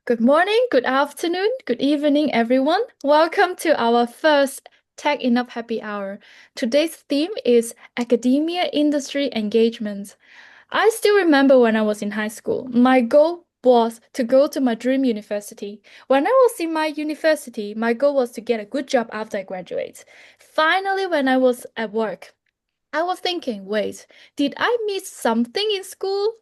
Good morning, good afternoon, good evening, everyone. Welcome to our first Tech Enough Happy Hour. Today's theme is academia industry engagement. I still remember when I was in high school, my goal was to go to my dream university. When I was in my university, my goal was to get a good job after I graduate. Finally, when I was at work, I was thinking, wait, did I miss something in school?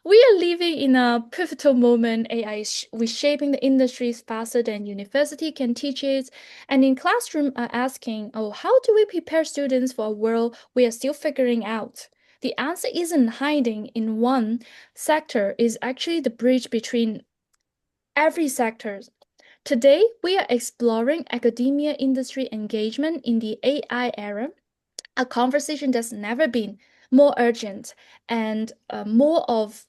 We are living in a pivotal moment. AI is reshaping the industries faster than university can teach it. And in classroom are asking, oh, how do we prepare students for a world we are still figuring out? The answer isn't hiding in one sector, is actually the bridge between every sector. Today, we are exploring academia industry engagement in the AI era, a conversation that's never been more urgent and more of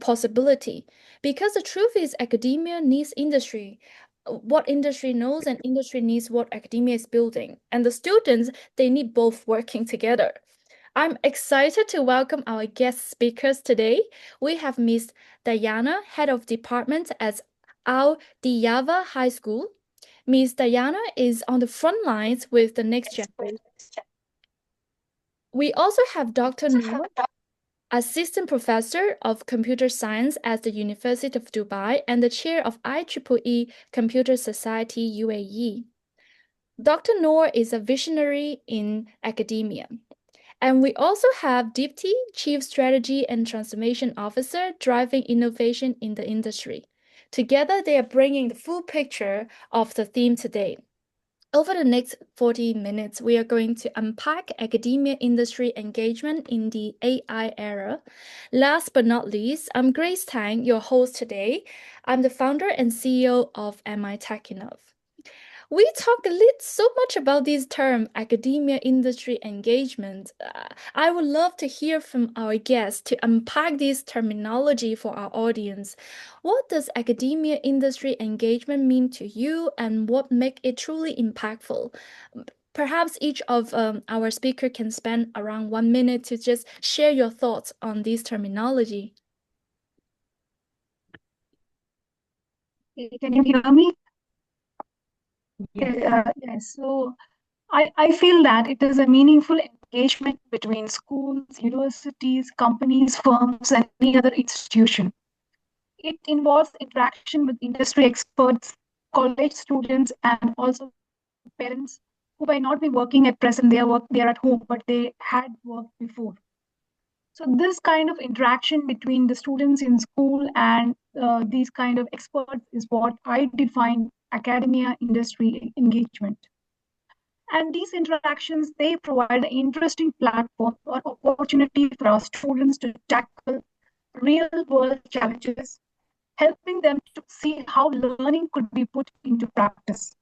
possibility. Because the truth is, academia needs industry. What industry knows, and industry needs what academia is building. And the students, they need both working together. I'm excited to welcome our guest speakers today. We have Miss Diana, Head of Department at Al Diyava High School. Miss Diana is on the front lines with the next generation. We also have Dr. Noor, Assistant Professor of Computer Science at the University of Dubai and the Chair of IEEE Computer Society UAE. Dr. Noor is a visionary in academia. And we also have Deepti, Chief Strategy and Transformation Officer, driving innovation in the industry. Together, they are bringing the full picture of the theme today. Over the next 40 minutes, we are going to unpack academia industry engagement in the AI era. Last but not least, I'm Grace Tang, your host today. I'm the founder and CEO of MI Tech Enough. We talk so much about this term, academia industry engagement. I would love to hear from our guests to unpack this terminology for our audience. What does academia industry engagement mean to you, and what make it truly impactful? Perhaps each of our speaker can spend around 1 minute to just share your thoughts on this terminology. Can you hear me? Yes. Yes. So I feel that it is a meaningful engagement between schools, universities, companies, firms, and any other institution. It involves interaction with industry experts, college students, and also parents who might not be working at present. They are at home, but they had worked before. So this kind of interaction between the students in school and these kind of experts is what I define academia industry engagement. And these interactions, they provide an interesting platform or opportunity for our students to tackle real world challenges, helping them to see how learning could be put into practice.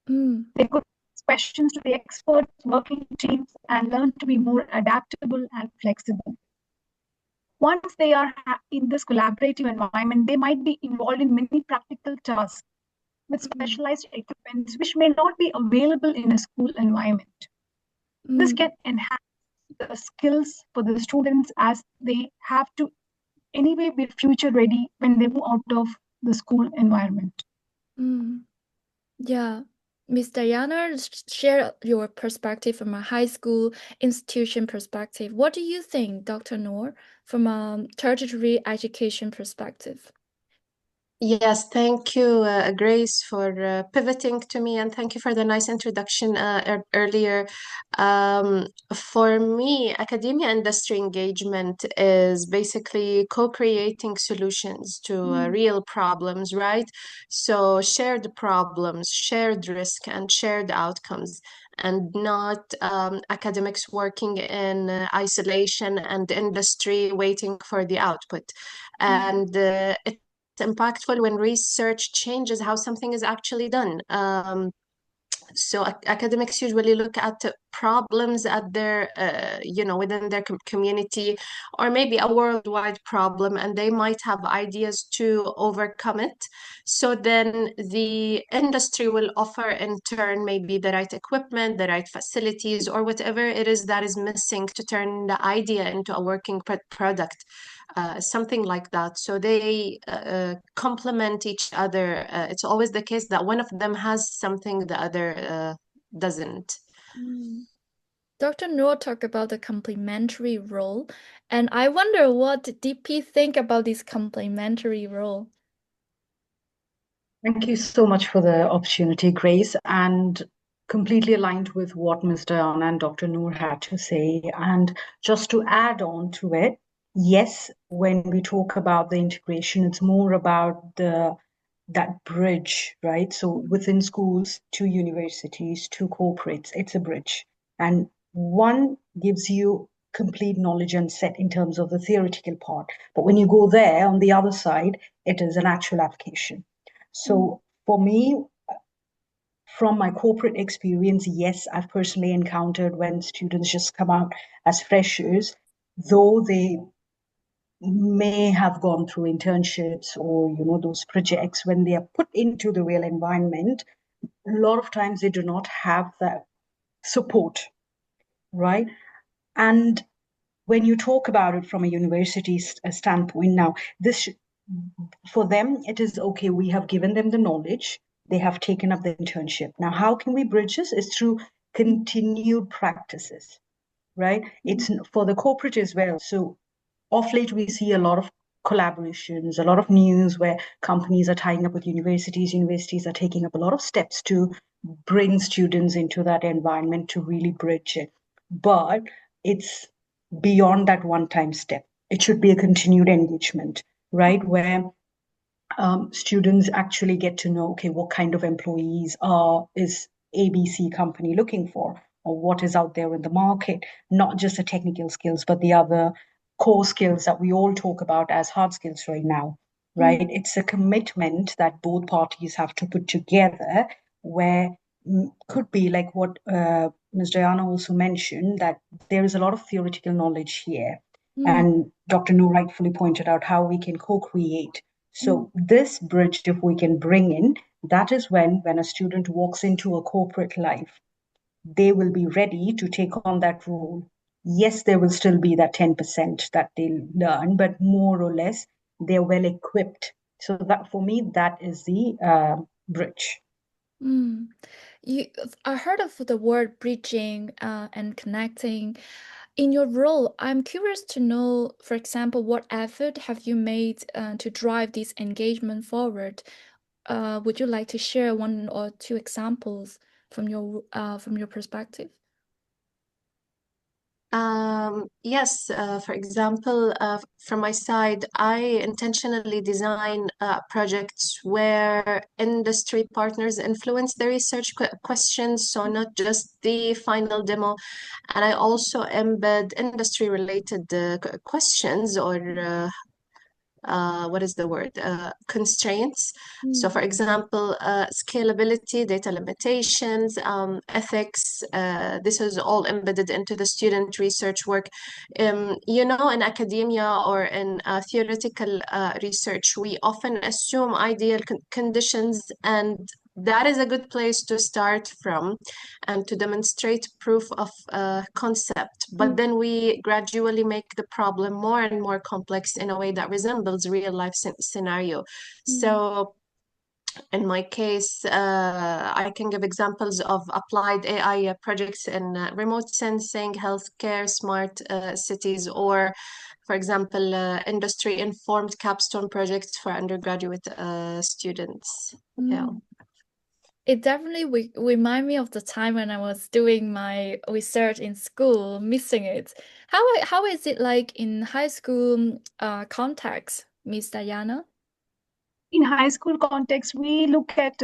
Mm, They could ask questions to the experts, working teams, and learn to be more adaptable and flexible. Once they are in this collaborative environment, they might be involved in many practical tasks with mm, specialized equipment which may not be available in a school environment. This mm. can enhance the skills for the students as they have to anyway be future ready when they move out of the school environment. Mm. Yeah, Miss Diana, share your perspective from a high school institution perspective. What do you think, Dr. Noor, from a tertiary education perspective? Yes, thank you, Grace, for pivoting to me, and thank you for the nice introduction earlier. For me, academia industry engagement is basically co-creating solutions to Mm, real problems, right? So, shared problems, shared risk, and shared outcomes, and not academics working in isolation and industry waiting for the output. mm, And impactful when research changes how something is actually done. So academics usually look at problems at their, within their community, or maybe a worldwide problem, and they might have ideas to overcome it. So then the industry will offer in turn maybe the right equipment, the right facilities, or whatever it is that is missing to turn the idea into a working product. something like that. So they complement each other. It's always the case that one of them has something the other doesn't. Mm. Dr. Noor talked about the complementary role, and I wonder what DP think about this complementary role. Thank you so much for the opportunity, Grace, and completely aligned with what Ms. Diana and Dr. Noor had to say. And just to add on to it, yes, when we talk about the integration, it's more about that bridge, right? So within schools to universities to corporates, it's a bridge. And one gives you complete knowledge and set in terms of the theoretical part. But when you go there on the other side, it is an actual application. So for me, from my corporate experience, yes, I've personally encountered when students just come out as freshers, though they may have gone through internships or those projects, when they are put into the real environment, a lot of times they do not have that support, right? And when you talk about it from a university standpoint, now this for them, it is okay, we have given them the knowledge, they have taken up the internship. Now, how can we bridge this? Is through continued practices, right? It's for the corporate as well. So off late, we see a lot of collaborations, a lot of news where companies are tying up with universities. Universities are taking up a lot of steps to bring students into that environment to really bridge it. But it's beyond that one-time step. It should be a continued engagement, right? Where students actually get to know, okay, what kind of employees is ABC company looking for, or what is out there in the market, not just the technical skills, but the other core skills that we all talk about as hard skills right now, right? It's a commitment that both parties have to put together where could be like what Ms. Diana also mentioned, that there is a lot of theoretical knowledge here. And Dr. Noor rightfully pointed out how we can co-create. So this bridge, if we can bring in, that is when a student walks into a corporate life, they will be ready to take on that role. Yes, there will still be that 10% that they'll learn, but more or less, they're well equipped. So that for me, that is the bridge. I heard of the word bridging and connecting. In your role, I'm curious to know, for example, what effort have you made to drive this engagement forward? Would you like to share one or two examples from your perspective? Yes, for example, from my side, I intentionally design projects where industry partners influence the research questions, so not just the final demo. And I also embed industry-related questions or what is the word? Constraints. So, for example, scalability, data limitations, ethics, this is all embedded into the student research work. In academia or in theoretical research, we often assume ideal conditions, and that is a good place to start from and to demonstrate proof of concept. But then we gradually make the problem more and more complex in a way that resembles real life scenario. So in my case, I can give examples of applied AI projects in remote sensing, healthcare, smart cities, or for example, industry-informed capstone projects for undergraduate students. Yeah. It definitely remind me of the time when I was doing my research in school, missing it. How is it like in high school context, Miss Diana? In high school context, we look at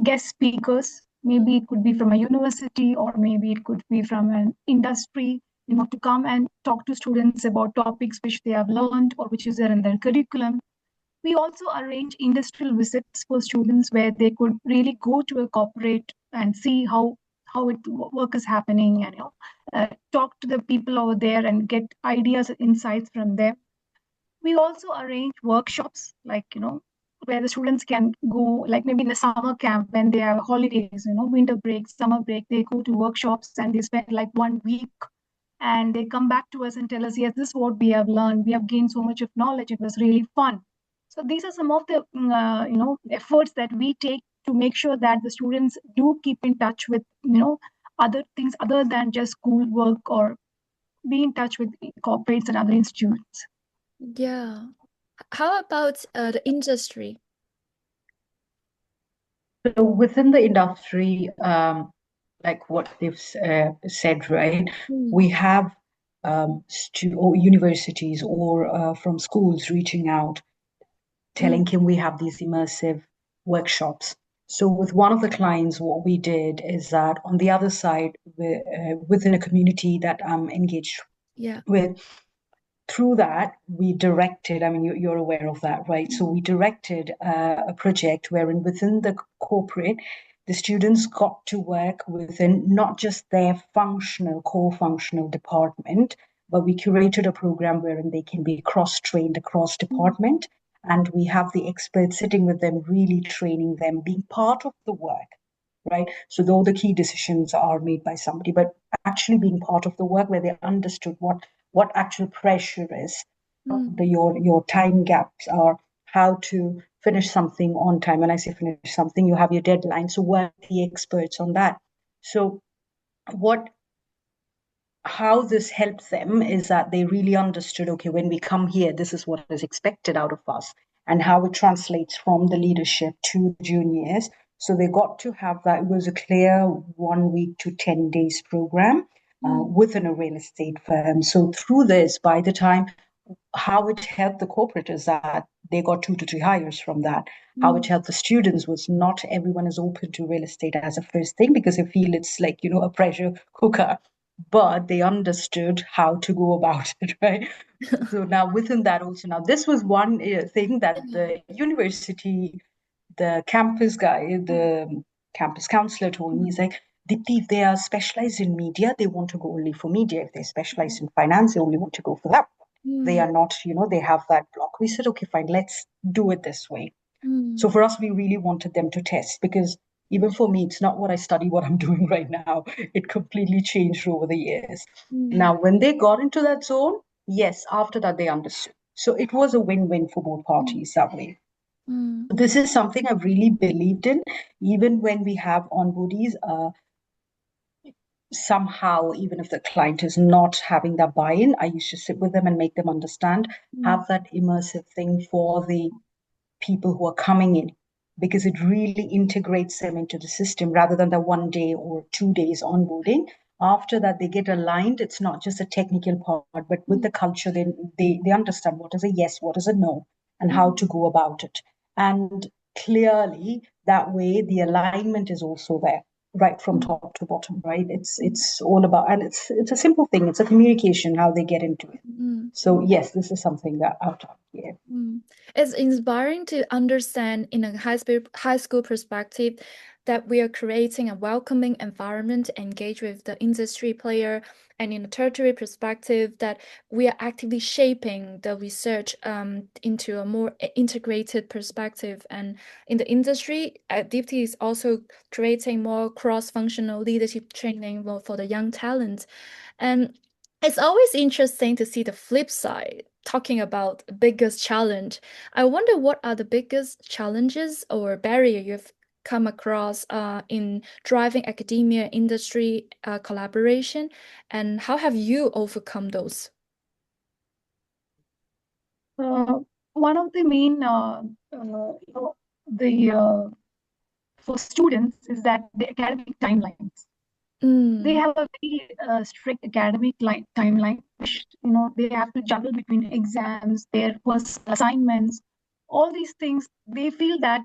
guest speakers. Maybe it could be from a university or maybe it could be from an industry, to come and talk to students about topics which they have learned or which is there in their curriculum. We also arrange industrial visits for students where they could really go to a corporate and see how work is happening and talk to the people over there and get ideas and insights from them. We also arrange workshops like where the students can go, like maybe in the summer camp when they have holidays, winter break, summer break, they go to workshops and they spend like 1 week and they come back to us and tell us, yes, this is what we have learned. We have gained so much of knowledge. It was really fun. So these are some of the efforts that we take to make sure that the students do keep in touch with other things other than just schoolwork, or be in touch with corporates and other institutions. Yeah. How about the industry? So within the industry, like what they've said, right? We have or universities or from schools reaching out, telling can we have these immersive workshops. So with one of the clients, what we did is that on the other side, within a community that I'm engaged with, through that, we directed, I mean, you're aware of that, right? So we directed a project wherein within the corporate, the students got to work within not just their core functional department, but we curated a program wherein they can be cross-trained across department. And we have the experts sitting with them, really training them, being part of the work, right? So though the key decisions are made by somebody, but actually being part of the work where they understood what actual pressure is, your time gaps are, how to finish something on time. When I say finish something, you have your deadline. So work with the experts on that. So how this helps them is that they really understood, okay, when we come here, this is what is expected out of us, and how it translates from the leadership to the juniors. So they got to have that. It was a clear 1 week to 10 days program within a real estate firm. So through this, by the time, how it helped the corporate is that they got 2 to 3 hires from that. How it helped the students was not everyone is open to real estate as a first thing because they feel it's like, a pressure cooker, but they understood how to go about it, right? So now within that also, now this was one thing that the university, the campus guy, the campus counselor told me, he's like, Deepti, if they are specialized in media, they want to go only for media. If they're specialized in finance, they only want to go for that. They are not, they have that block. We said, okay, fine, let's do it this way. So for us, we really wanted them to test, because even for me, it's not what I study, what I'm doing right now. It completely changed over the years. Now, when they got into that zone, yes, after that, they understood. So it was a win-win for both parties that way. This is something I've really believed in, even when we have onboardees. Somehow, even if the client is not having that buy-in, I used to sit with them and make them understand, have that immersive thing for the people who are coming in, because it really integrates them into the system rather than the 1 day or 2 days onboarding. After that, they get aligned. It's not just a technical part, but with the culture, they understand what is a yes, what is a no, and how to go about it. And clearly, that way, the alignment is also there, right from top to bottom, right? It's all about, and it's a simple thing. It's a communication, how they get into it. So yes, this is something that I've done here. It's inspiring to understand in a high school perspective that we are creating a welcoming environment to engage with the industry player, and in a tertiary perspective that we are actively shaping the research into a more integrated perspective. And in the industry, Deepti is also creating more cross-functional leadership training for the young talent. And it's always interesting to see the flip side, talking about the biggest challenge. I wonder what are the biggest challenges or barrier you've come across in driving academia industry collaboration, and how have you overcome those? One of the main, for students is that the academic timelines. They have a very strict academic timeline, which they have to juggle between exams, their personal assignments, all these things. They feel that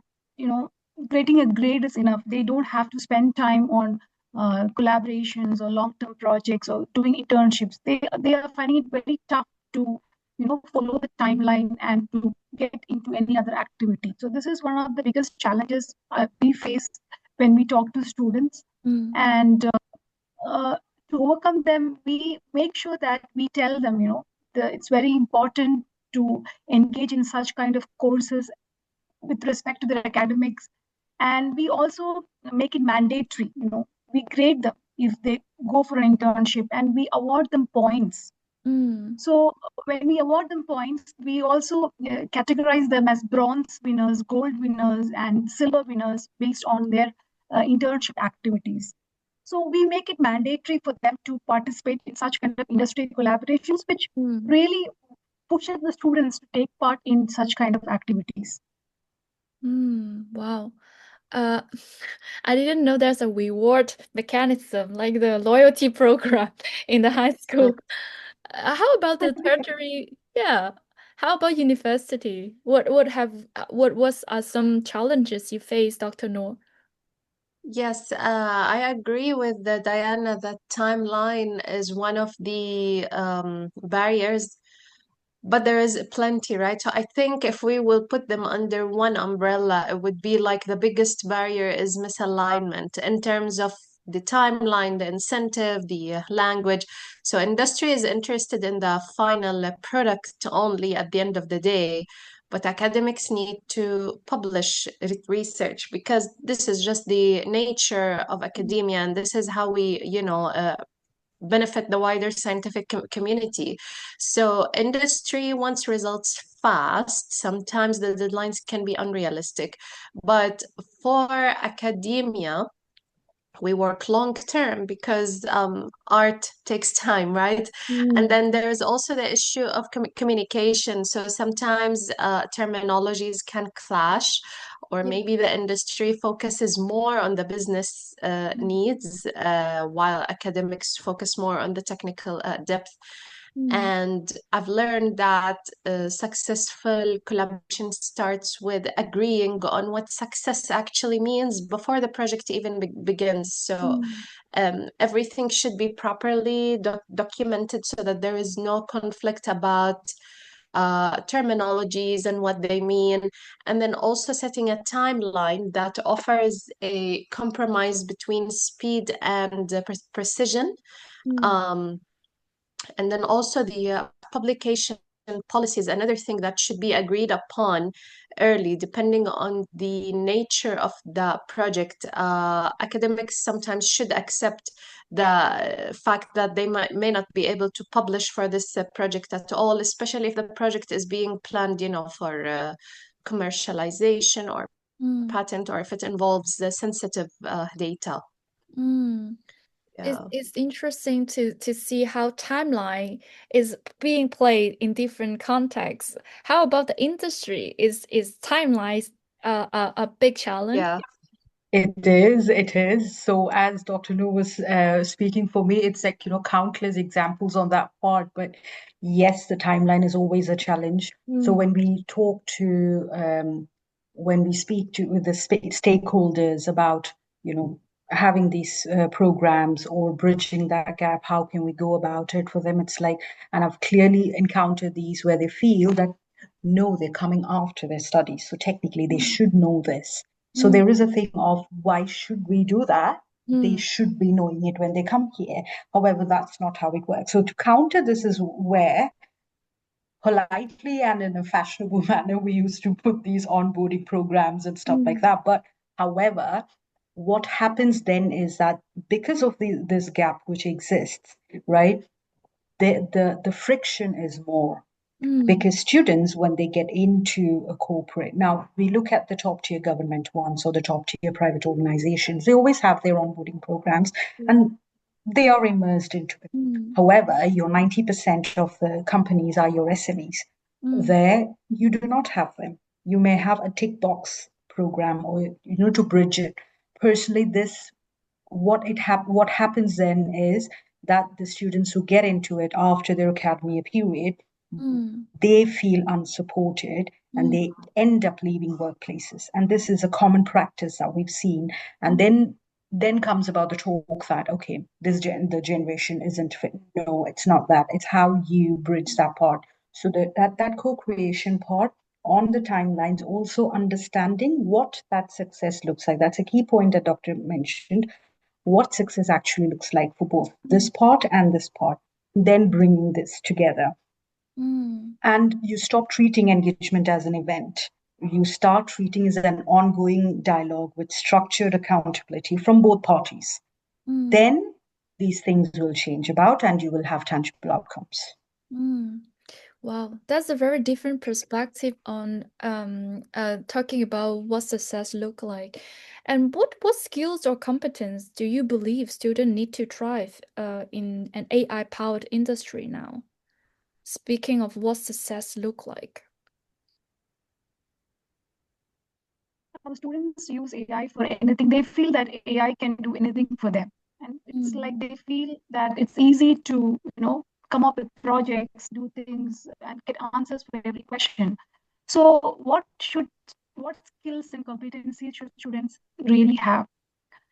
getting a grade is enough. They don't have to spend time on collaborations or long-term projects or doing internships. They are finding it very tough to follow the timeline and to get into any other activity. So this is one of the biggest challenges we face when we talk to students. And to overcome them, we make sure that we tell them, it's very important to engage in such kind of courses with respect to their academics. And we also make it mandatory, we grade them. if they go for an internship, and we award them points. So when we award them points, we also categorize them as bronze winners, gold winners, and silver winners based on their internship activities. So we make it mandatory for them to participate in such kind of industry collaborations, which really pushes the students to take part in such kind of activities. Wow. I didn't know there's a reward mechanism like the loyalty program in the high school. How about the tertiary? Yeah. How about university? What was some challenges you faced, Dr. Noor? Yes, I agree with Diana that timeline is one of the barriers, but there is plenty, right? So I think if we will put them under one umbrella, it would be like the biggest barrier is misalignment in terms of the timeline, the incentive, the language. So industry is interested in the final product only at the end of the day, but academics need to publish research because this is just the nature of academia, and this is how we, benefit the wider scientific community. So industry wants results fast. Sometimes the deadlines can be unrealistic, but for academia, we work long term because art takes time, right? And then there's also the issue of communication. So sometimes terminologies can clash, or maybe the industry focuses more on the business needs, while academics focus more on the technical depth. And I've learned that successful collaboration starts with agreeing on what success actually means before the project even begins. So everything should be properly documented so that there is no conflict about terminologies and what they mean. And then also setting a timeline that offers a compromise between speed and precision. And then also the publication policy is another thing that should be agreed upon early, depending on the nature of the project. Academics sometimes should accept the fact that they may not be able to publish for this project at all, especially if the project is being planned, for commercialization or patent, or if it involves sensitive data. Yeah. It's interesting to see how timeline is being played in different contexts. How about the industry? Is timelines a big challenge? Yeah. It is. So as Dr. Noor was speaking for me, it's like, countless examples on that part. But yes, the timeline is always a challenge. So when we talk to, when we speak to with the stakeholders about, having these programs or bridging that gap, how can we go about it for them? It's like, and I've clearly encountered these where they feel that, no, they're coming after their studies. So technically they should know this. So there is a thing of, why should we do that? They should be knowing it when they come here. However, that's not how it works. So to counter this is where, politely and in a fashionable manner, we used to put these onboarding programs and stuff like that. But however, what happens then is that because of this gap which exists, right, the friction is more. Because students, when they get into a corporate, now we look at the top tier government ones or the top tier private organizations, they always have their onboarding programs and they are immersed into it. However, your 90% of the companies are your SMEs. There, you do not have them. You may have a tick box program or, to bridge it. Personally, what happens then is that the students who get into it after their academia period, they feel unsupported and they end up leaving workplaces. And this is a common practice that we've seen. And then comes about the talk that, okay, the generation isn't fit. No, it's not that. It's how you bridge that part. So that co-creation part on the timelines, also understanding what that success looks like. That's a key point that Dr. mentioned, what success actually looks like for both this part and this part, then bringing this together. And you stop treating engagement as an event. You start treating it as an ongoing dialogue with structured accountability from both parties. Then these things will change about and you will have tangible outcomes. Wow, that's a very different perspective on talking about what success look like. And what skills or competence do you believe students need to thrive in an AI-powered industry now? Speaking of what success look like. Our students use AI for anything. They feel that AI can do anything for them. And it's like they feel that it's easy to, come up with projects, do things, and get answers for every question. So what skills and competencies should students really have?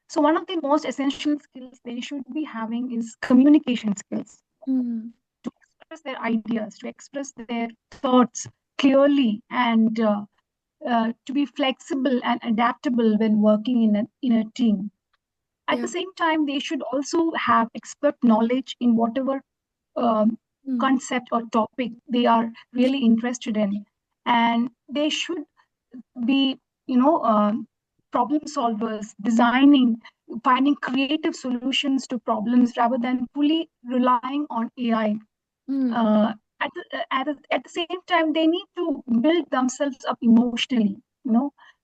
So one of the most essential skills they should be having is communication skills. To express their ideas, to express their thoughts clearly, and to be flexible and adaptable when working in a team. At the same time, they should also have expert knowledge in whatever concept or topic they are really interested in, and they should be, problem solvers, finding creative solutions to problems rather than fully relying on AI. At the same time, they need to build themselves up emotionally,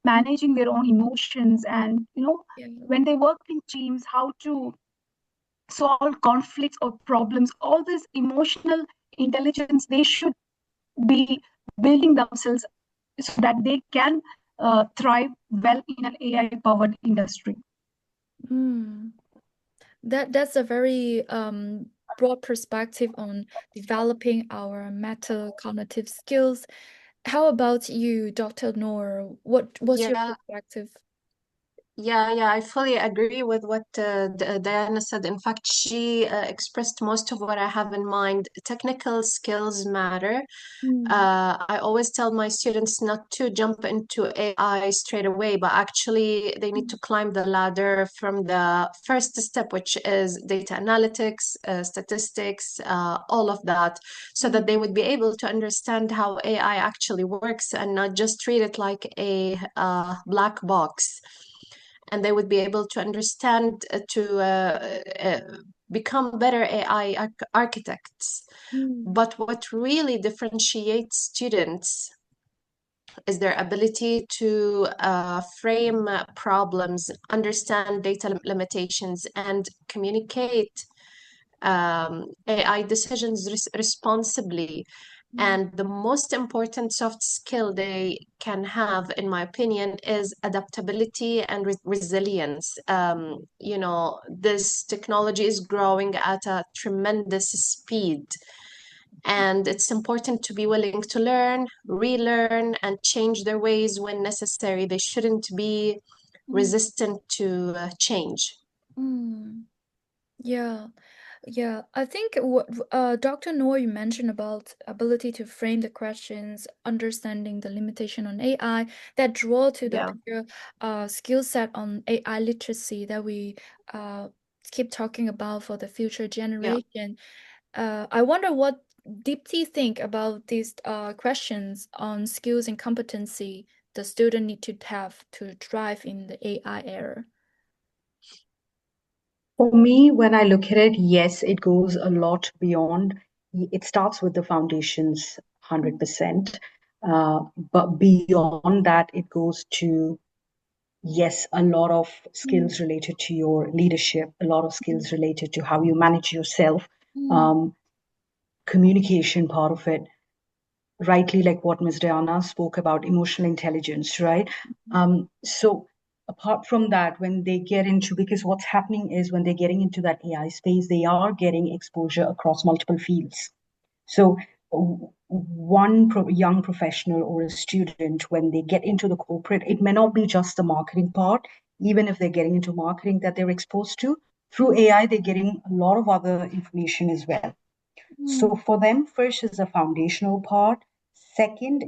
managing their own emotions, and when they work in teams, how to solve conflicts or problems. All this emotional intelligence they should be building themselves so that they can thrive well in an AI-powered industry. That's a very broad perspective on developing our meta-cognitive skills. How about you, Dr. Noor? What's your perspective? Yeah, I fully agree with what Diana said. In fact, she expressed most of what I have in mind. Technical skills matter. I always tell my students not to jump into AI straight away, but actually they need to climb the ladder from the first step, which is data analytics, statistics, all of that, so that they would be able to understand how AI actually works and not just treat it like a black box. And they would be able to understand to become better AI architects. But what really differentiates students is their ability to frame problems, understand data limitations, and communicate AI decisions responsibly. And the most important soft skill they can have, in my opinion, is adaptability and resilience. This technology is growing at a tremendous speed. And it's important to be willing to learn, relearn, and change their ways when necessary. They shouldn't be resistant to change. Yeah, I think what Dr. Noor, you mentioned about ability to frame the questions, understanding the limitation on AI, that draw to the bigger skill set on AI literacy that we keep talking about for the future generation. I wonder what Deepti think about these questions on skills and competency the student need to have to thrive in the AI era. For me, when I look at it, yes, it goes a lot beyond. It starts with the foundations, 100%. But beyond that, it goes to, yes, a lot of skills related to your leadership, a lot of skills related to how you manage yourself, communication part of it, rightly like what Ms. Diana spoke about, emotional intelligence, right? So apart from that, when they get into, because what's happening is when they're getting into that AI space, they are getting exposure across multiple fields. So one young professional or a student, when they get into the corporate, it may not be just the marketing part. Even if they're getting into marketing that they're exposed to, through AI, they're getting a lot of other information as well. So for them, first is the foundational part. Second,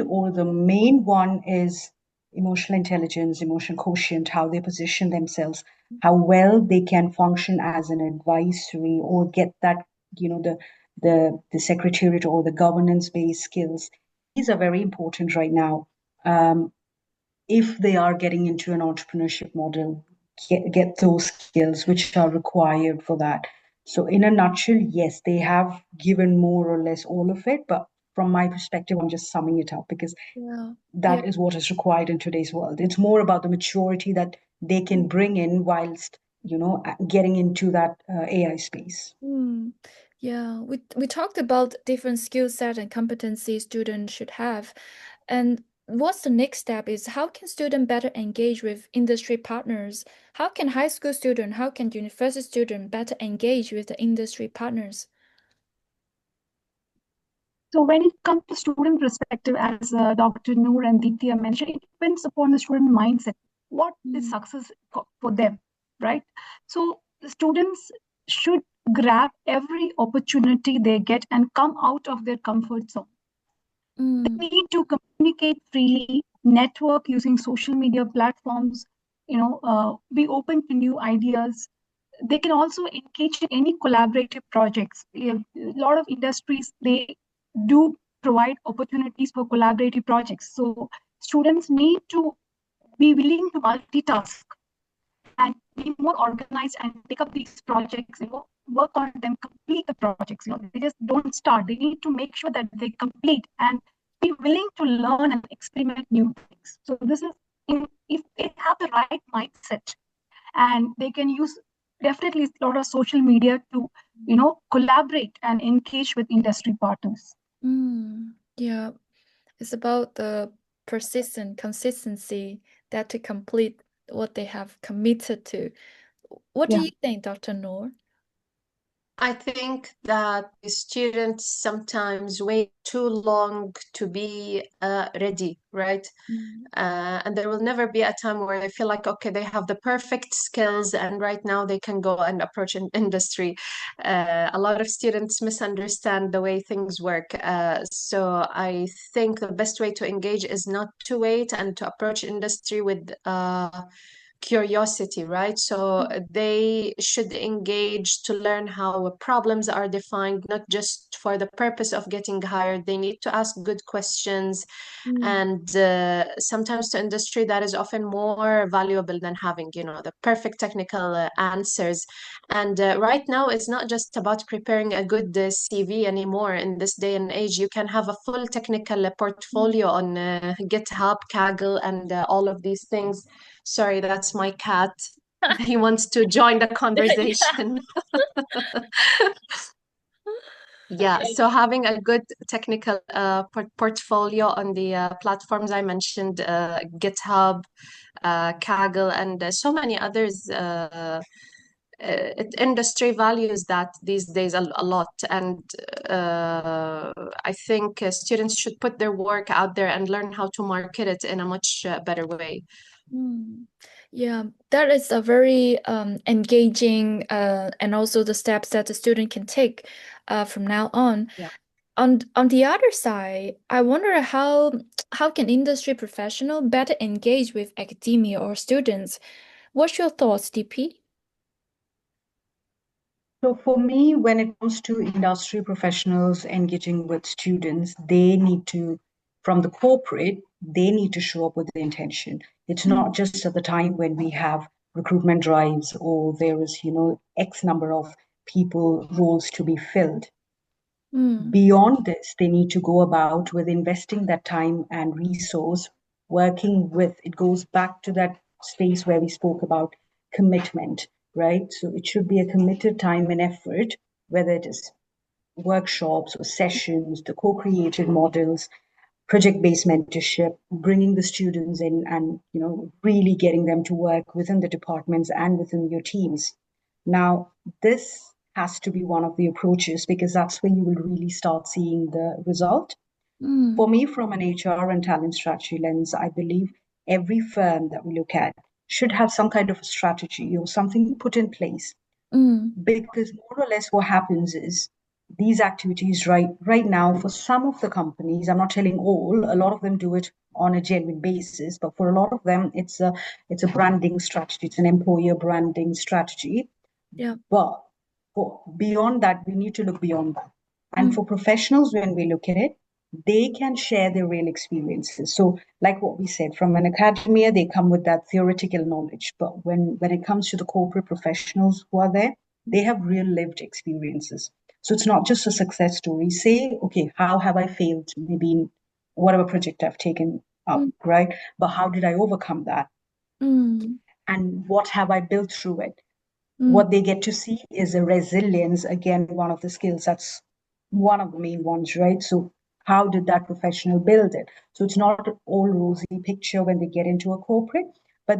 or the main one, is emotional intelligence, emotional quotient, how they position themselves, how well they can function as an advisory or get that, the secretariat or the governance-based skills. These are very important right now. If they are getting into an entrepreneurship model, get those skills which are required for that. So in a nutshell, yes, they have given more or less all of it, but from my perspective, I'm just summing it up because Yeah. that is what is required in today's world. It's more about the maturity that they can bring in whilst, getting into that AI space. Mm. Yeah, we talked about different skill set and competencies students should have. And what's the next step is how can students better engage with industry partners? How can high school student, how can university student better engage with the industry partners? So when it comes to student perspective, as Dr. Noor and Ditya mentioned, it depends upon the student mindset. What is success for them, right? So the students should grab every opportunity they get and come out of their comfort zone. They need to communicate freely, network using social media platforms, be open to new ideas. They can also engage in any collaborative projects. A lot of industries, they do provide opportunities for collaborative projects. So students need to be willing to multitask and be more organized and pick up these projects, work on them, complete the projects. They just don't start. They need to make sure that they complete and be willing to learn and experiment new things. So this is if they have the right mindset, and they can use definitely a lot of social media to collaborate and engage with industry partners. Yeah, it's about the persistent consistency that to complete what they have committed to. What do Yeah. you think, Dr. Noor? I think that the students sometimes wait too long to be ready, right? And there will never be a time where they feel like, okay, they have the perfect skills and right now they can go and approach an industry. A lot of students misunderstand the way things work. So I think the best way to engage is not to wait and to approach industry with curiosity, right? So they should engage to learn how problems are defined, not just for the purpose of getting hired. They need to ask good questions. And sometimes to industry, that is often more valuable than having, the perfect technical answers. And right now, it's not just about preparing a good CV anymore. In this day and age, you can have a full technical portfolio on GitHub, Kaggle, and all of these things. Sorry, that's my cat. He wants to join the conversation. Yeah, so having a good technical portfolio on the platforms I mentioned, GitHub, Kaggle, and so many others, industry values that these days a lot. And I think students should put their work out there and learn how to market it in a much better way. Yeah, that is a very engaging and also the steps that the student can take from now on. Yeah. On the other side, I wonder how can industry professional better engage with academia or students? What's your thoughts, DP? So for me, when it comes to industry professionals engaging with students, they need to, from the corporate, they need to show up with the intention. It's not just at the time when we have recruitment drives or there is, X number of people, roles to be filled. Beyond this, they need to go about with investing that time and resource, working with, it goes back to that space where we spoke about commitment, right? So it should be a committed time and effort, whether it is workshops or sessions, the co-created models, project-based mentorship, bringing the students in and, really getting them to work within the departments and within your teams. Now, this has to be one of the approaches because that's where you will really start seeing the result. For me, from an HR and talent strategy lens, I believe every firm that we look at should have some kind of a strategy or something put in place. Because more or less what happens is these activities right now for some of the companies, I'm not telling all, a lot of them do it on a genuine basis, but for a lot of them it's a branding strategy, it's an employer branding strategy. Yeah. But beyond that, we need to look beyond that. And for professionals, when we look at it, they can share their real experiences. So, like what we said, from an academia, they come with that theoretical knowledge. But when it comes to the corporate professionals who are there, they have real lived experiences. So it's not just a success story. Say, okay, how have I failed maybe in whatever project I've taken up, Mm, right? But how did I overcome that? mm, And what have I built through it? mm, What they get to see is a resilience, again, one of the skills that's one of the main ones, right? So how did that professional build it? So it's not all rosy picture when they get into a corporate, but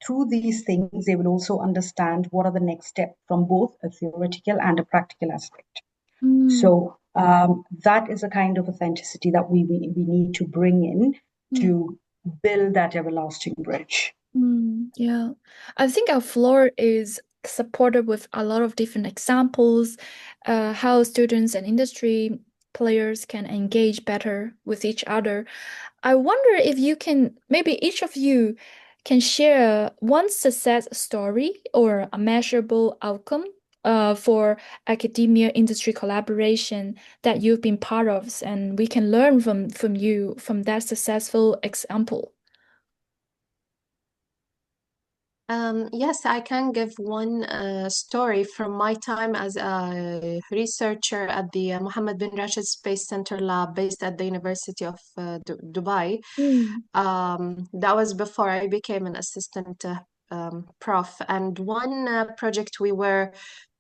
through these things they will also understand what are the next steps from both a theoretical and a practical aspect. mm, So that is a kind of authenticity that we need to bring in mm. to build that everlasting bridge. Yeah, I think our floor is supported with a lot of different examples, how students and industry players can engage better with each other. I wonder if you can, maybe each of you can share one success story or a measurable outcome for academia industry collaboration that you've been part of, and we can learn from you from that successful example. Yes, I can give one story from my time as a researcher at the Mohammed bin Rashid Space Center lab based at the University of Dubai. Mm, That was before I became an assistant prof. And one project we were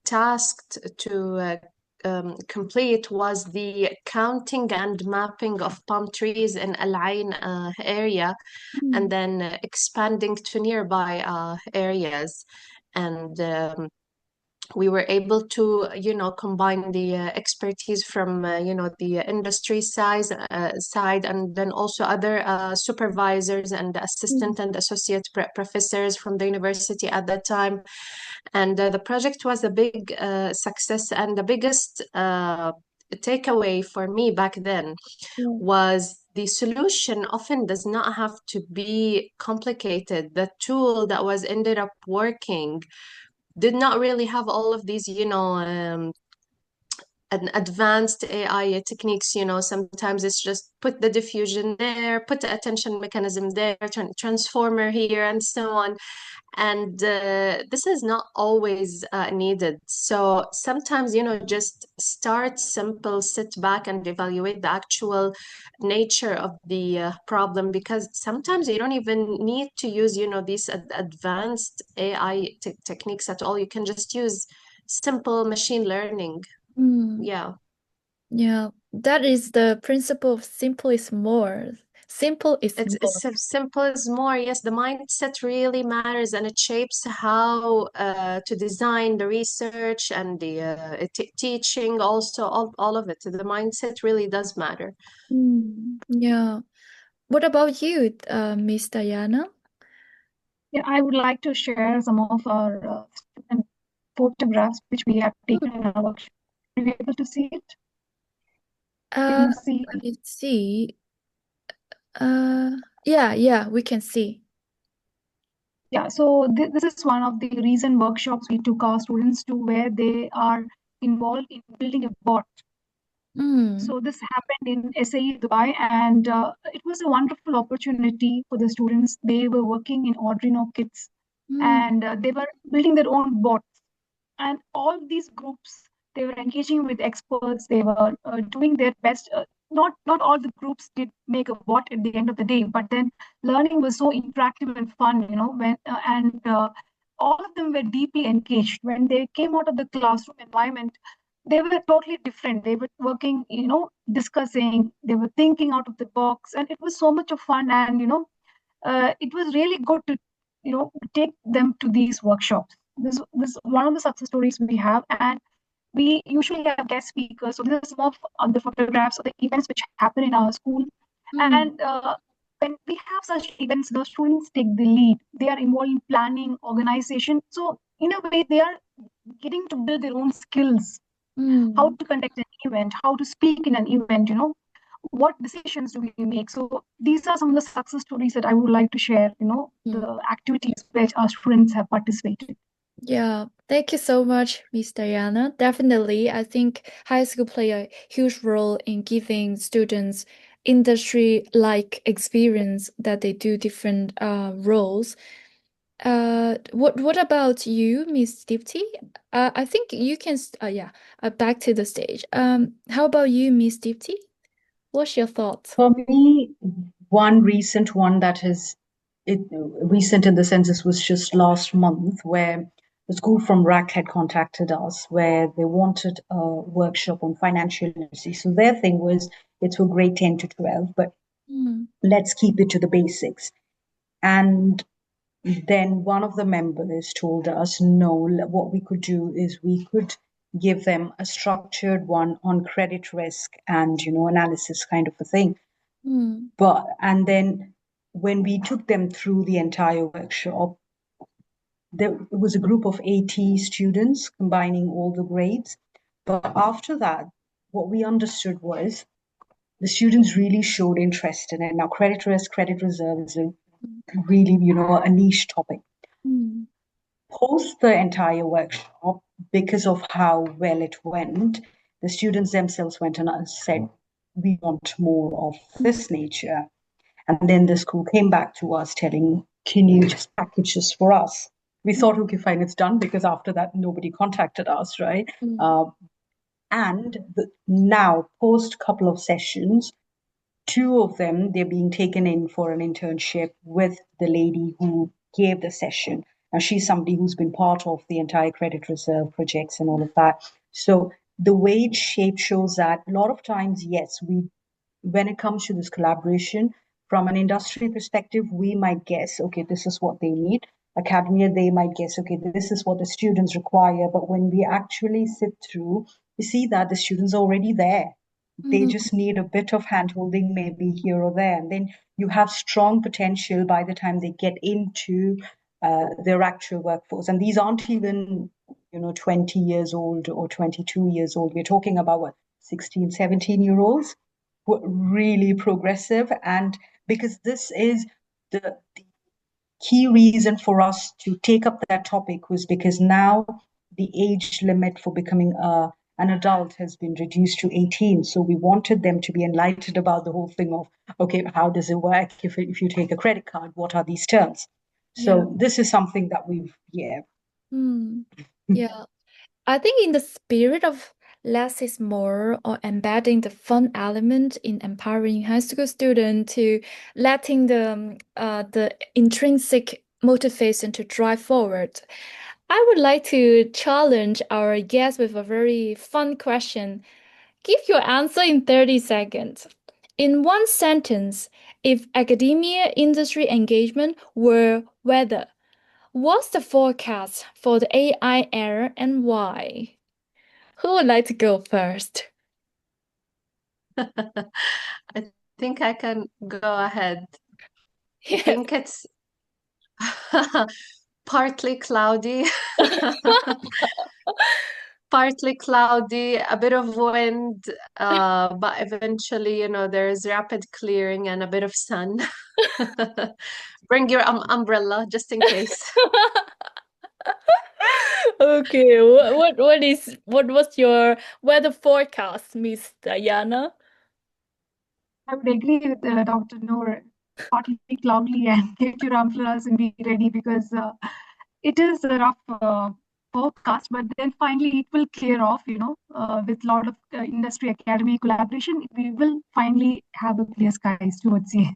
tasked to complete was the counting and mapping of palm trees in Al Ain area, and mm, then expanding to nearby areas. And we were able to, combine the expertise from, the industry side, and then also other supervisors and mm, assistant and associate professors from the university at that time. And the project was a big success, and the biggest takeaway for me back then yeah. was the solution often does not have to be complicated. The tool that was ended up working did not really have all of these, advanced AI techniques. Sometimes it's just put the diffusion there, put the attention mechanism there, transformer here, and so on. And this is not always needed. So sometimes, just start simple, sit back and evaluate the actual nature of the problem, because sometimes you don't even need to use, these advanced AI techniques at all. You can just use simple machine learning. Mm, Yeah. yeah, that is the principle of simple is more. Simple is more. It's as simple as more. Yes, the mindset really matters, and it shapes how to design the research and the teaching. Also, all of it. The mindset really does matter. Yeah. What about you, Miss Diana? Yeah, I would like to share some of our student photographs which we have taken in our workshop. Are you able to see it? Can Uh, you see? Let me see. Yeah, we can see. Yeah, so this is one of the recent workshops we took our students to, where they are involved in building a bot. Mm, So this happened in SAE Dubai, and it was a wonderful opportunity for the students. They were working in Arduino kits, mm, and they were building their own bots. And all these groups, they were engaging with experts. They were doing their best. Not all the groups did make a bot at the end of the day, but then learning was so interactive and fun, all of them were deeply engaged. When they came out of the classroom environment, they were totally different. They were working, discussing. They were thinking out of the box, and it was so much of fun. And it was really good to take them to these workshops. This is one of the success stories we have, and we usually have guest speakers. So this is some of the photographs of the events which happen in our school. mm, And when we have such events, the students take the lead. They are involved in planning, organization. So in a way, they are getting to build their own skills, how mm, to conduct an event, how to speak in an event, what decisions do we make. So these are some of the success stories that I would like to share, mm. the activities which our students have participated. Yeah, thank you so much, Miss Diana. Definitely, I think high school play a huge role in giving students industry-like experience that they do different roles. What about you, Miss Dipti? I think you can. Yeah. Back to the stage. How about you, Miss Dipti? What's your thoughts? For me, one recent one that is it recent in the sense this was just last month, where the school from RAC had contacted us where they wanted a workshop on financial literacy. So their thing was it's for grade 10 to 12, but Mm, let's keep it to the basics. And then one of the members told us, no, what we could do is we could give them a structured one on credit risk and, analysis kind of a thing. mm, And then when we took them through the entire workshop, it was a group of 80 students combining all the grades. But after that, what we understood was the students really showed interest in it. Now, credit risk, credit reserve is a really, a niche topic. mm, Post the entire workshop, because of how well it went, the students themselves went and said, we want more of this nature. And then the school came back to us telling, can you just package this for us? We thought, okay, fine, it's done, because after that, nobody contacted us, right? mm, And now, post couple of sessions, two of them, they're being taken in for an internship with the lady who gave the session. Now, she's somebody who's been part of the entire credit reserve projects and all of that. So the way it's shaped shows that a lot of times, yes, when it comes to this collaboration, from an industry perspective, we might guess, okay, this is what they need. Academia, they might guess, okay, this is what the students require. But when we actually sit through, we see that the students are already there. They mm, just need a bit of handholding, maybe here or there. And then you have strong potential by the time they get into their actual workforce. And these aren't even, 20 years old or 22 years old. We're talking about what, 16, 17-year-olds, really progressive. And because this is the key reason for us to take up that topic was because now the age limit for becoming an adult has been reduced to 18. So we wanted them to be enlightened about the whole thing of, okay, how does it work? If you take a credit card, what are these terms? yeah. So this is something that yeah. Mm, yeah. I think in the spirit of less is more, or embedding the fun element in empowering high school students to letting the intrinsic motivation to drive forward. I would like to challenge our guest with a very fun question. Give your answer in 30 seconds. In one sentence, if academia industry engagement were weather, what's the forecast for the AI era and why? Who would like to go first? I think I can go ahead. I Yes. think it's partly cloudy, partly cloudy, a bit of wind, but eventually, there's rapid clearing and a bit of sun. Bring your umbrella just in case. Okay, what was your weather forecast, Miss Diana? I would agree with Dr. Noor, partly cloudy and get your umbrellas and be ready because it is a rough forecast, but then finally it will clear off, with a lot of industry academy collaboration. We will finally have a clear skies towards the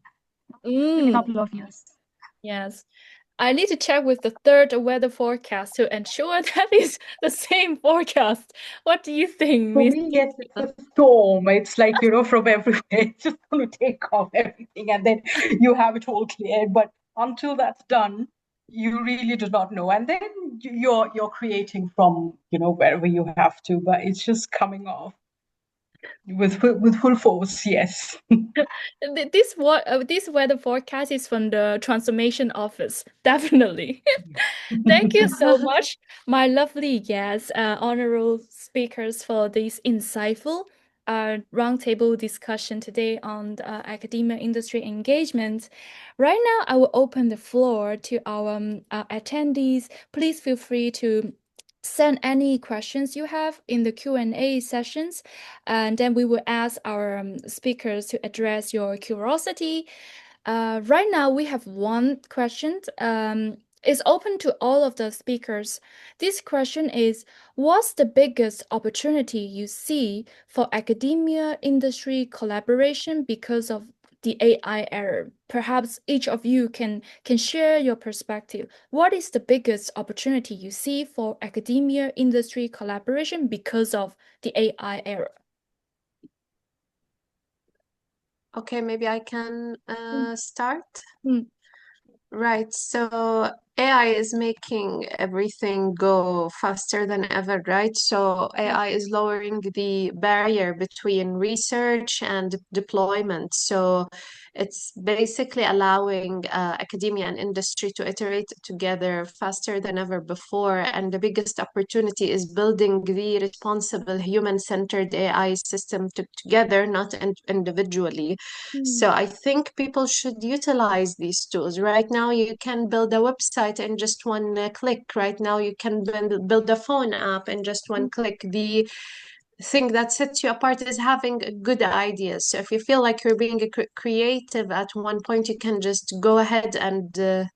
in a Mm, couple of years. yes. I need to check with the third weather forecast to ensure that is the same forecast. What do you think, For Miss? me, yes, it's a storm. It's like, from everywhere. It's just going to take off everything and then you have it all cleared. But until that's done, you really do not know. And then you're creating from, wherever you have to, but it's just coming off with full force, yes. This weather forecast is from the transformation office. Definitely. Thank you so much, my lovely guests, honorable speakers, for this insightful roundtable discussion today on academia industry engagement. Right now, I will open the floor to our attendees. Please feel free to send any questions you have in the Q&A sessions, and then we will ask our speakers to address your curiosity. Right now, we have one question. It's open to all of the speakers. This question is, what's the biggest opportunity you see for academia industry collaboration because of the AI era? Perhaps each of you can share your perspective. What is the biggest opportunity you see for academia industry collaboration because of the AI era? Okay, maybe I can start. Mm. Right, so AI is making everything go faster than ever, right? So AI is lowering the barrier between research and deployment. So it's basically allowing academia and industry to iterate together faster than ever before. And the biggest opportunity is building the responsible human-centered AI system together, not individually. So I think people should utilize these tools. Right now, you can build a website in just one click. Right now, you can build a phone app in just one click. The thing that sets you apart is having good ideas. So if you feel like you're being creative at one point, you can just go ahead and do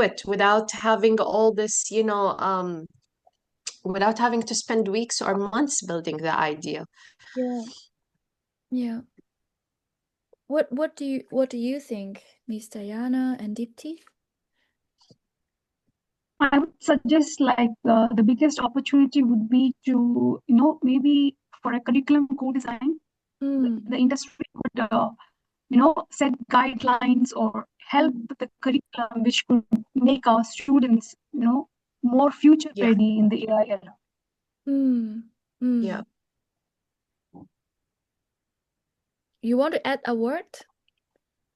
it without having all this, without having to spend weeks or months building the idea. Yeah. Yeah. What do you think, Miss Diana and Deepti? I would suggest like the biggest opportunity would be to, maybe for a curriculum co-design, the industry would, set guidelines or help with the curriculum, which could make our students, more future Yeah. ready in the AI era. Yeah. You want to add a word,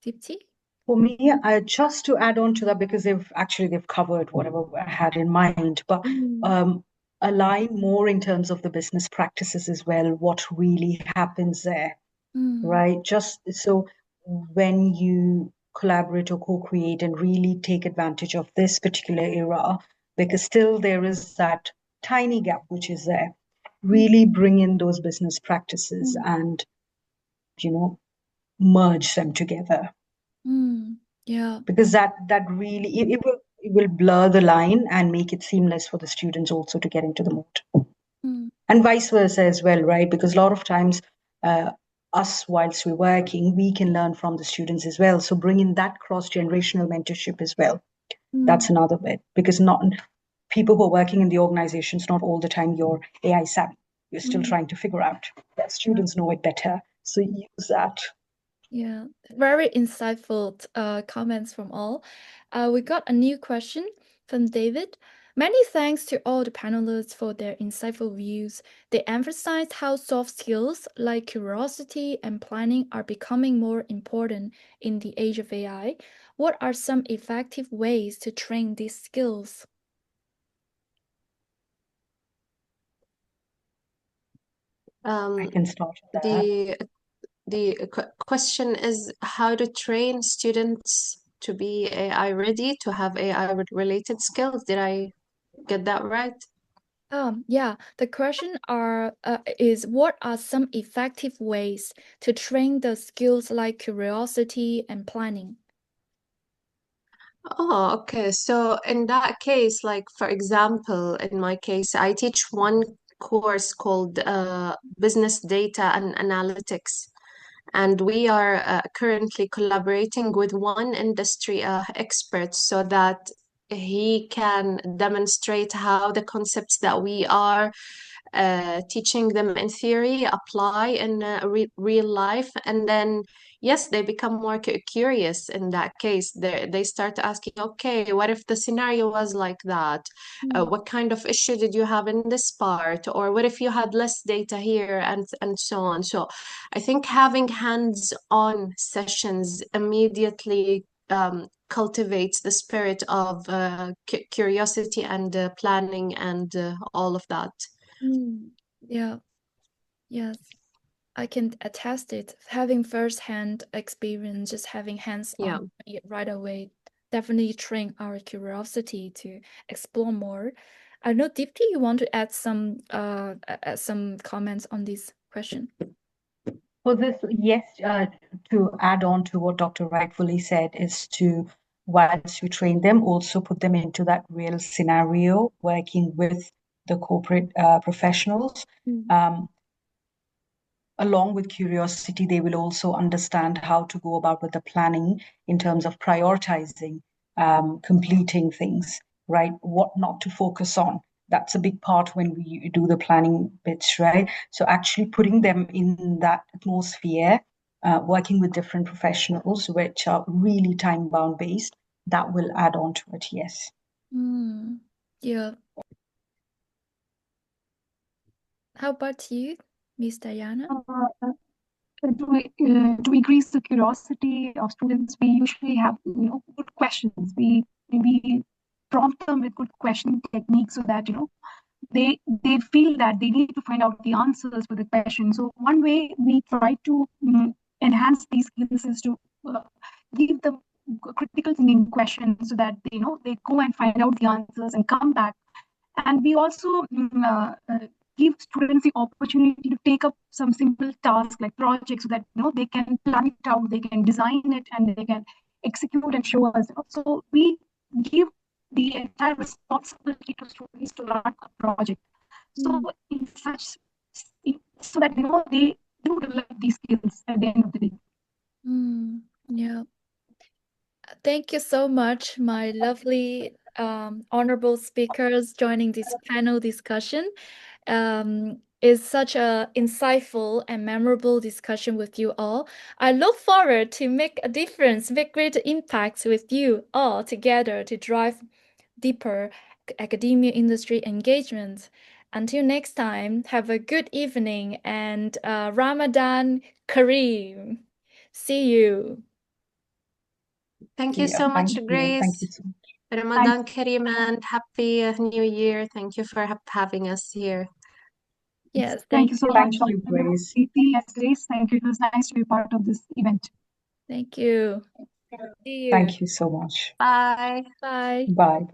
Deepti? For me, just to add on to that, because they've covered whatever I had in mind, but align more in terms of the business practices as well, what really happens there, right? Just so when you collaborate or co-create and really take advantage of this particular era, because still there is that tiny gap which is there, really bring in those business practices and, merge them together. Yeah. Because that really it will blur the line and make it seamless for the students also to get into the mode. And vice versa as well, right? Because a lot of times us, whilst we're working, we can learn from the students as well. So bring in that cross-generational mentorship as well. That's another bit, because not people who are working in the organizations, not all the time you're AI savvy. You're still trying to figure out. That students know it better. So use that. Yeah, very insightful comments from all. We got a new question from David. Many thanks to all the panelists for their insightful views. They emphasize how soft skills like curiosity and planning are becoming more important in the age of AI. What are some effective ways to train these skills? I can start with that. The question is how to train students to be AI ready, to have AI related skills. Did I get that right? Yeah, the question is what are some effective ways to train the skills like curiosity and planning? Oh, okay. So in that case, like for example, in my case, I teach one course called Business Data and Analytics. And we are currently collaborating with one industry expert so that he can demonstrate how the concepts that we are teaching them in theory apply in real life. And then, yes, they become more curious in that case. They start asking, okay, what if the scenario was like that? What kind of issue did you have in this part? Or what if you had less data here and so on? So I think having hands-on sessions immediately cultivates the spirit of curiosity and planning and all of that. Yeah. Yes, I can attest it. Having first-hand experience, just having hands-on right away, definitely train our curiosity to explore more. I know, Deepti, you want to add some comments on this question. For this, yes, to add on to what Dr. rightfully said, is to, once you train them, also put them into that real scenario, working with the corporate professionals. Along with curiosity, they will also understand how to go about with the planning in terms of prioritizing, completing things, right? What not to focus on. That's a big part when we do the planning bits, right? So actually putting them in that atmosphere, working with different professionals, which are really time-bound based, that will add on to it, yes. Yeah. How about you, Miss Diana? To increase the curiosity of students, we usually have good questions. We prompt them with good question techniques so that they feel that they need to find out the answers for the question. So one way we try to enhance these skills is to give them critical thinking questions so that they go and find out the answers and come back. And we also give students the opportunity to take up some simple tasks like projects so that they can plan it out, they can design it, and they can execute and show us. So we give the entire responsibility to students to run a project. So in such, so that they do develop these skills at the end of the day. Yeah. Thank you so much, my lovely honorable speakers joining this panel discussion. It's such a insightful and memorable discussion with you all. I look forward to make a difference, make greater impacts with you all together to drive deeper academia industry engagement. Until next time, have a good evening and Ramadan Kareem. See you. Thank you so much, Thank you. Grace. Thank you so much. Ramadan Kareem and Happy New Year. Thank you for having us here. Yes, thank you so much, Thank you, Grace. Grace. Thank you. It was nice to be part of this event. Thank you. See you. Thank you so much. Bye. Bye. Bye.